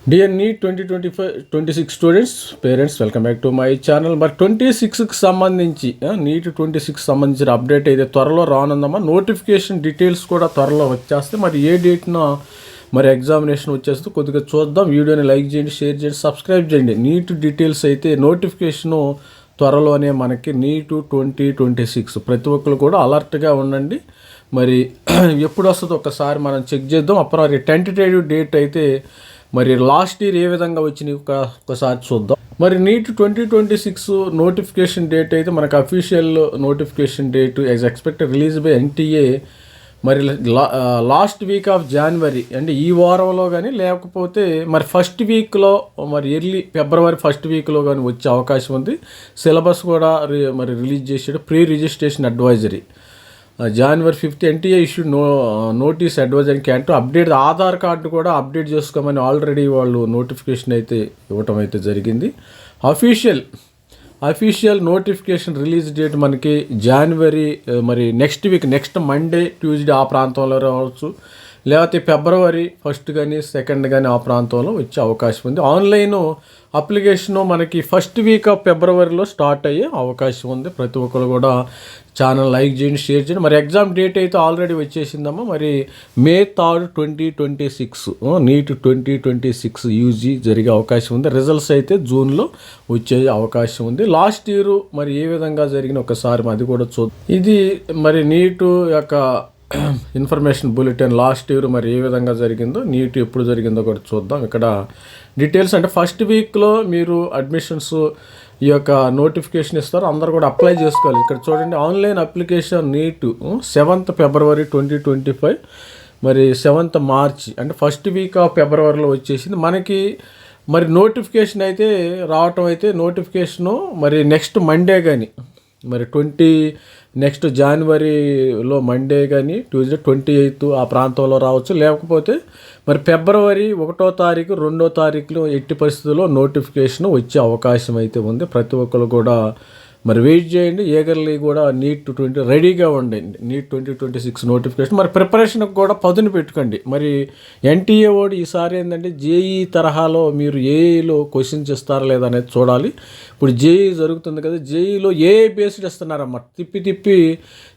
Dear NEET 2025-26 students parents welcome back to my channel. మరి 26కి సంబంధించి నీట్ 26 సంబంధించిన అప్డేట్ అయితే త్వరలో రానుందమ్మా. నోటిఫికేషన్ డీటెయిల్స్ కూడా త్వరలో వచ్చేస్తే మరి ఏ డేట్న మరి ఎగ్జామినేషన్ వచ్చేస్తే కొద్దిగా చూద్దాం. వీడియోని లైక్ చేయండి, షేర్ చేయండి, సబ్స్క్రైబ్ చేయండి. నీట్ డీటెయిల్స్ అయితే నోటిఫికేషను త్వరలోనే మనకి నీటు 2026 ప్రతి ఒక్కరు కూడా అలర్ట్గా ఉండండి. మరి ఎప్పుడు వస్తుందో ఒకసారి మనం చెక్ చేద్దాం. అప్పుడు టెంటేటివ్ డేట్ అయితే మరి లాస్ట్ ఇయర్ ఏ విధంగా వచ్చినాయి ఒకసారి చూద్దాం. మరి నీట్ 2026 నోటిఫికేషన్ డేట్ అయితే మనకు official notification date as expected release by NTA మరి లాస్ట్ వీక్ ఆఫ్ జనవరి అంటే ఈ వారంలో కానీ లేకపోతే మరి ఫస్ట్ వీక్లో మరి ఎర్లీ ఫిబ్రవరి ఫస్ట్ వీక్లో కానీ వచ్చే అవకాశం ఉంది. సిలబస్ కూడా మరి రిలీజ్ చేసాడు. Pre registration advisory January 5th NTA issue notice advisory క్యాంటూ అప్డేట్ ఆధార్ కార్డు కూడా అప్డేట్ చేసుకోమని ఆల్రెడీ వాళ్ళు నోటిఫికేషన్ అయితే ఇవ్వటం అయితే జరిగింది. అఫీషియల్ నోటిఫికేషన్ రిలీజ్ డేట్ మనకి జనవరి మరి నెక్స్ట్ వీక్ మండే ట్యూస్డే ఆ ప్రాంతంలో రావచ్చు, లేకపోతే ఫిబ్రవరి 1st కానీ 2nd కానీ ఆ ప్రాంతంలో వచ్చే అవకాశం ఉంది. ఆన్లైన్ అప్లికేషను మనకి ఫస్ట్ వీక్ ఆఫ్ ఫిబ్రవరిలో స్టార్ట్ అయ్యే అవకాశం ఉంది. ప్రతి ఒక్కరు కూడా ఛానల్ లైక్ చేయండి, షేర్ చేయండి. మరి ఎగ్జామ్ డేట్ అయితే ఆల్రెడీ వచ్చేసిందమ్మా. మరి May 3rd 2026 నీట్ 2026 యూజీ జరిగే అవకాశం ఉంది. రిజల్ట్స్ అయితే జూన్లో వచ్చే అవకాశం ఉంది. లాస్ట్ ఇయర్ మరి ఏ విధంగా జరిగిన ఒకసారి అది కూడా చూద్దాం. ఇది మరి నీటు యొక్క ఇన్ఫర్మేషన్ బులెటిన్ లాస్ట్ ఇయర్ మరి ఏ విధంగా జరిగిందో, నీట్ ఎప్పుడు జరిగిందో కూడా చూద్దాం. ఇక్కడ డీటెయిల్స్ అంటే ఫస్ట్ వీక్లో మీరు అడ్మిషన్స్ ఈ యొక్క నోటిఫికేషన్ ఇస్తారు, అందరూ కూడా అప్లై చేసుకోవాలి. ఇక్కడ చూడండి, online application neat 7th February 2025 మరి 7th March అంటే ఫస్ట్ వీక్ ఆఫ్ ఫిబ్రవరిలో వచ్చేసింది మనకి. మరి నోటిఫికేషన్ అయితే రావటం అయితే నోటిఫికేషను మరి నెక్స్ట్ మండే కానీ మరి నెక్స్ట్ జనవరిలో మండే కానీ ట్యూస్డే 28th ఆ ప్రాంతంలో రావచ్చు, లేకపోతే మరి ఫిబ్రవరి 1వ తారీఖు 2వ తారీఖులో ఎట్టి పరిస్థితుల్లో నోటిఫికేషన్ వచ్చే అవకాశం అయితే ఉంది. ప్రతి ఒక్కరు కూడా మరి వెయిట్ చేయండి. ఏగర్లీ కూడా నీట్ రెడీగా ఉండండి. నీట్ 2026 నోటిఫికేషన్ మరి ప్రిపరేషన్కి కూడా పదును పెట్టుకోండి. మరి ఎన్టీఏ ఓడి ఈసారి ఏంటంటే జేఈ తరహాలో మీరు ఏఈలో క్వశ్చన్స్ ఇస్తారా లేదా అనేది చూడాలి. ఇప్పుడు జేఈ జరుగుతుంది కదా, జేఈలో ఏ బేస్డ్ ఇస్తున్నారన్నమాట.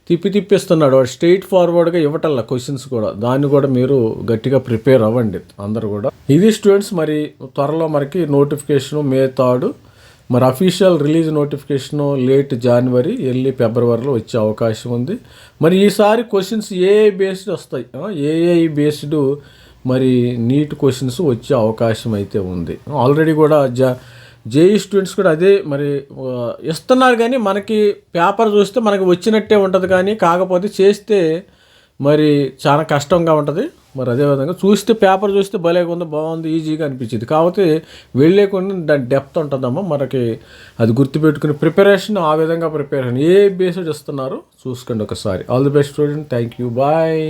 తిప్పి ఇస్తున్నాడు వాడు, స్ట్రైట్ ఫార్వర్డ్గా ఇవ్వటల్లా క్వశ్చన్స్ కూడా. దాన్ని కూడా మీరు గట్టిగా ప్రిపేర్ అవ్వండి అందరు కూడా. ఇది స్టూడెంట్స్ మరి త్వరలో మనకి నోటిఫికేషను May 3rd మరి అఫీషియల్ రిలీజ్ నోటిఫికేషను లేట్ జనవరి ఎర్లీ ఫిబ్రవరిలో వచ్చే అవకాశం ఉంది. మరి ఈసారి క్వశ్చన్స్ ఏఐ బేస్డ్ వస్తాయి. ఏఐ బేస్డ్ మరి నీట్ క్వశ్చన్స్ వచ్చే అవకాశం అయితే ఉంది. ఆల్రెడీ కూడా జేఈ స్టూడెంట్స్ కూడా అదే మరి ఇస్తున్నారు. కానీ మనకి పేపర్ చూస్తే మనకి వచ్చినట్టే ఉంటుంది, కానీ కాకపోతే చేస్తే మరి చాలా కష్టంగా ఉంటుంది. మరి అదేవిధంగా చూస్తే పేపర్ చూస్తే భలేగా ఉంది, బాగుంది, ఈజీగా అనిపించింది. కాకపోతే వెళ్ళేకుండా దాని డెప్త్ ఉంటుందమ్మా. మనకి అది గుర్తుపెట్టుకుని ప్రిపరేషన్ ఆ విధంగా ప్రిపరేషన్ ఏ బేస్డ్ ఇస్తున్నారు చూసుకోండి ఒకసారి. All the best student, thank you, bye.